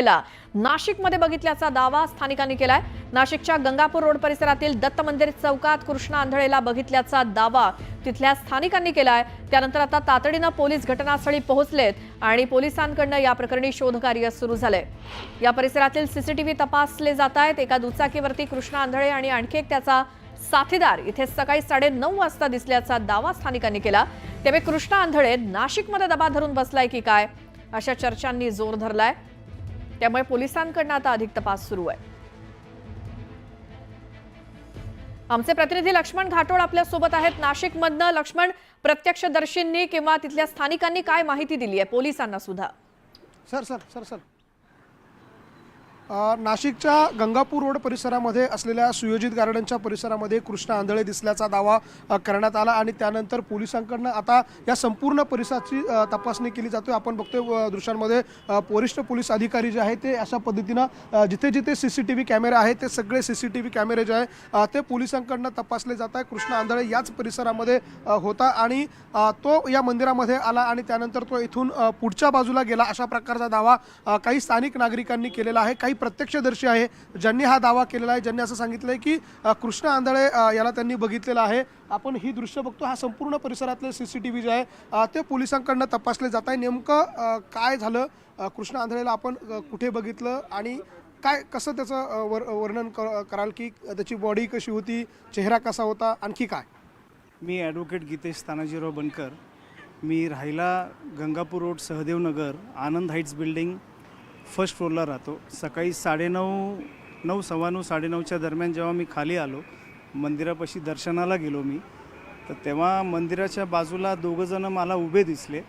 आंधळेला नाशिकमध्ये बघितल्याचा दावा स्थानिकांनी केलाय। नाशिकच्या गंगापूर रोड परिसरातील दत्त मंदिर चौकात कृष्णा आंधळेला बघितल्याचा दावा तिथल्या स्थानिकांनी केलाय। त्यानंतर आता तातडीनं पोलीस घटनास्थळी पोहोचलेत आणि पोलिसांकडून या प्रकरणी शोधकार्य सुरू झालंय। या परिसरातील सीसीटीव्ही तपासले जात आहेत। एका दुचाकीवरती कृष्णा आंधळे आणि आणखी एक त्याचा साथीदार इथे सकाळी 9:30 वाजता दिसल्याचा दावा स्थानिकांनी केला। त्यामुळे कृष्णा आंधळे नाशिकमध्ये दबा धरून बसलाय की काय अशा चर्चांनी जोर धरलाय। त्यामुळे पोलिसांकडून आता अधिक तपास सुरू आहे। आमचे प्रतिनिधी लक्ष्मण घाटोळ आपल्या सोबत आहेत नाशिकमधनं। लक्ष्मण, प्रत्यक्षदर्शींनी किंवा तिथल्या स्थानिकांनी काय माहिती दिली आहे पोलिसांना सुद्धा? सर नाशिकच्या गंगापूर रोड परिसरामध्ये असलेल्या सुयोजित गार्डनच्या परिसरामध्ये कृष्णा आंधळे दिसल्याचा दावा करण्यात आला आणि त्यानंतर पोलिसांकडून आता या संपूर्ण परिसराची तपासणी केली जाते। आपण बघतोय दृश्यांमध्ये वरिष्ठ पोलीस अधिकारी जे आहेत ते अशा पद्धतीनं जिथे जिथे सीसीटीव्ही कॅमेरे आहेत ते सगळे सीसीटीव्ही कॅमेरे जे आहे ते पोलिसांकडून तपासले जात आहे। कृष्णा आंधळे याच परिसरामध्ये होता आणि तो या मंदिरामध्ये आला आणि त्यानंतर तो इथून पुढच्या बाजूला गेला अशा प्रकारचा दावा काही स्थानिक नागरिकांनी केलेला आहे। काही प्रत्यक्षदर्शी आहे ज्यांनी हा दावा केलेला आहे, ज्यांनी असं सांगितलंय की कृष्णा आंधळे याला त्यांनी बघितलेला आहे। आपण ही दृश्य बघतो, हा संपूर्ण परिसरातले सीसीटीव्ही जे आहे ते पोलिसांकडून तपासले जात आहे। नेमकं काय झालं, कृष्णा आंधळेला आपण कुठे बघितलं आणि काय कसं त्याचं वर्णन कराल की त्याची बॉडी कशी होती, चेहरा कसा होता, आणखी काय? मी ॲडव्होकेट गीतेश तानाजीराव बनकर, मी राहायला गंगापूर रोड सहदेव नगर आनंद हाईट्स बिल्डिंग फर्स्ट फ्लोअरला राहतो। सकाळी 9:30 सव्वा 9 9:30च्या दरम्यान जेव्हा मी खाली आलो मंदिरापाशी दर्शनाला गेलो मी, तर तेव्हा मंदिराच्या बाजूला दोघंजणं मला उभे दिसले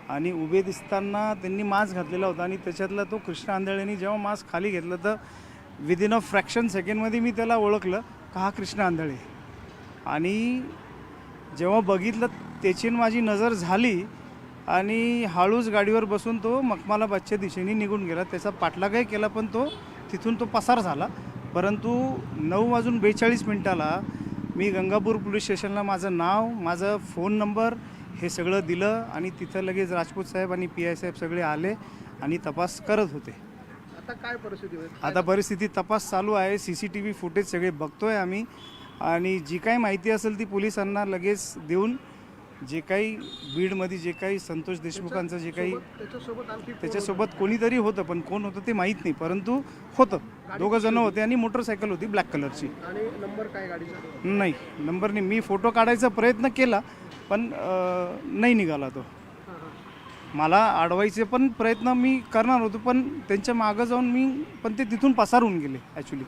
आणि उभे दिसताना त्यांनी मास्क घातलेला होता आणि त्याच्यातला तो कृष्णा आंधळेनी जेव्हा मास्क खाली घेतलं तर विदिन अ फ्रॅक्शन सेकंडमध्ये मी त्याला ओळखलं का हा कृष्णा आंधळे। आणि जेव्हा बघितलं त्याची माझी नजर झाली आणि हळूच गाडीवर बसून तो मखमालाबादच्या दिशेने निघून गेला। त्याचा पाठलागही केला पण तो तिथून पसार झाला। परंतु 9:42 मी गंगापूर पोलीस स्टेशनला माझं नाव, माझं फोन नंबर हे सगळं दिलं आणि तिथं लगेच राजपूत साहेब आणि PI साहेब सगळे आले आणि तपास करत होते। आता काय परिस्थिती आहे? आता परिस्थिती तपास चालू आहे। CCTV फुटेज सगळे बघतोय आम्ही आणि जी काही माहिती असेल ती पोलिसांना लगेच देऊन जे काही बीडमध्ये जे काही संतोष देशमुखांचं जे काही त्याच्यासोबत कोणीतरी होतं पण कोण होतं ते माहीत नाही, परंतु होतं, दोघं जण होते आणि मोटरसायकल होती ब्लॅक कलरची। आणि नंबर काय गाडीचा? नाही, नंबर नाही। मी फोटो काढायचा प्रयत्न केला पण नाही निघाला तो। मला अडवायचे पण प्रयत्न मी करणार होतो पण त्यांच्या मागं जाऊन पण ते तिथून पसार होऊन गेले ॲक्च्युली।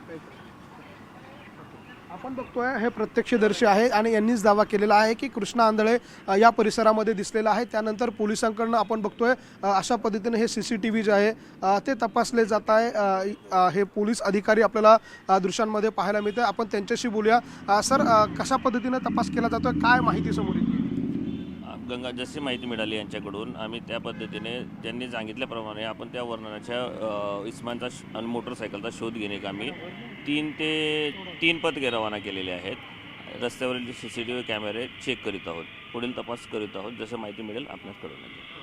आपण बघतोय हे प्रत्यक्षदर्शी आहे आणि यांनीच दावा केलेला आहे की कृष्णा आंधळे या परिसरामध्ये दिसलेला आहे। त्यानंतर पोलिसांकडून आपण बघतोय अशा पद्धतीने हे CCTV जे आहे ते तपासले जात आहे। हे पोलीस अधिकारी आपल्याला दृश्यांमध्ये पाहायला मिळते। आपण त्यांच्याशी बोलूया। सर, कशा पद्धतीने तपास केला जातोय, काय माहिती समोर येते? जशी माहिती मिळाली यांच्याकडून आम्ही त्या पद्धतीने त्यांनी सांगितल्याप्रमाणे आपण त्या वर्णनाच्या इसमांचा आणि मोटरसायकलचा शोध घेणे कामी 3 ते 3 पथके रवाना केलेले आहेत। रस्त्यावरील CCTV कॅमेरे चेक करीत आहोत, पुढील तपास करीत आहोत। जसं माहिती मिळेल आपल्याला कळवण्यात।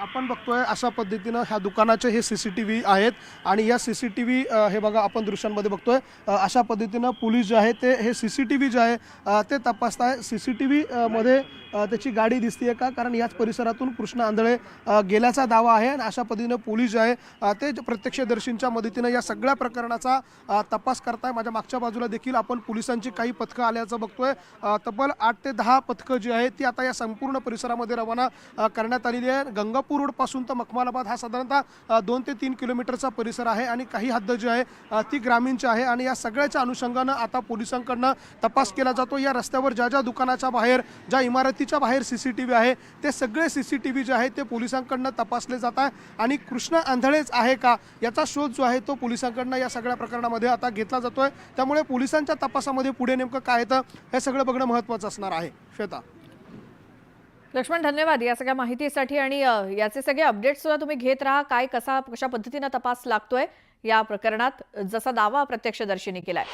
आपण बघतोय अशा पद्धतीनं ह्या दुकानाचे हे CCTV आहेत आणि या CCTV हे बघा आपण दृश्यांमध्ये बघतोय अशा पद्धतीनं पोलीस जे आहे ते हे CCTV जे आहे ते तपासताय। CCTV मध्ये त्याची गाडी दिसते का, कारण याच परिसरातून कृष्णा आंधळे गेल्याचा दावा आहे आणि अशा पद्धतीनं पोलीस जे आहे ते प्रत्यक्षदर्शींच्या मदतीनं या सगळ्या प्रकरणाचा तपास करताय। माझ्या मागच्या बाजूला देखील आपण पोलिसांची काही पथकं आल्याचं बघतोय। तब्बल 8 ते 10 पथकं जी आहेत ती आता या संपूर्ण परिसरामध्ये रवाना करण्यात आलेली आहे। गंगापूर रोड पासून तर मखमालाबाद हा साधारणतः 2 ते 3 किलोमीटरचा परिसर आहे आणि काही हद्द जी आहे ती ग्रामीणची आहे आणि या सगळ्याच्या अनुषंगानं आता पोलिसांकडनं तपास केला जातो। या रस्त्यावर ज्या दुकानाच्या बाहेर, ज्या इमारतीच्या बाहेर CCTV आहे ते सगळे CCTV जे आहे ते पोलिसांकडनं तपासले जात आहे आणि कृष्णा आंधळेच आहे का याचा शोध जो आहे तो पोलिसांकडनं या सगळ्या प्रकरणामध्ये आता घेतला जातोय। त्यामुळे पोलिसांच्या तपासामध्ये पुढे नेमकं काय येतं हे सगळं बघणं महत्त्वाचं असणार आहे। श्वेता। लक्ष्मण, धन्यवाद या सगळ्या माहितीसाठी आणि याचे सगळे अपडेट्स सुद्धा तुम्ही घेत राहा। काय कशा पद्धतीने तपास लागतोय या प्रकरणात, जसा दावा प्रत्यक्षदर्शींनी केलाय।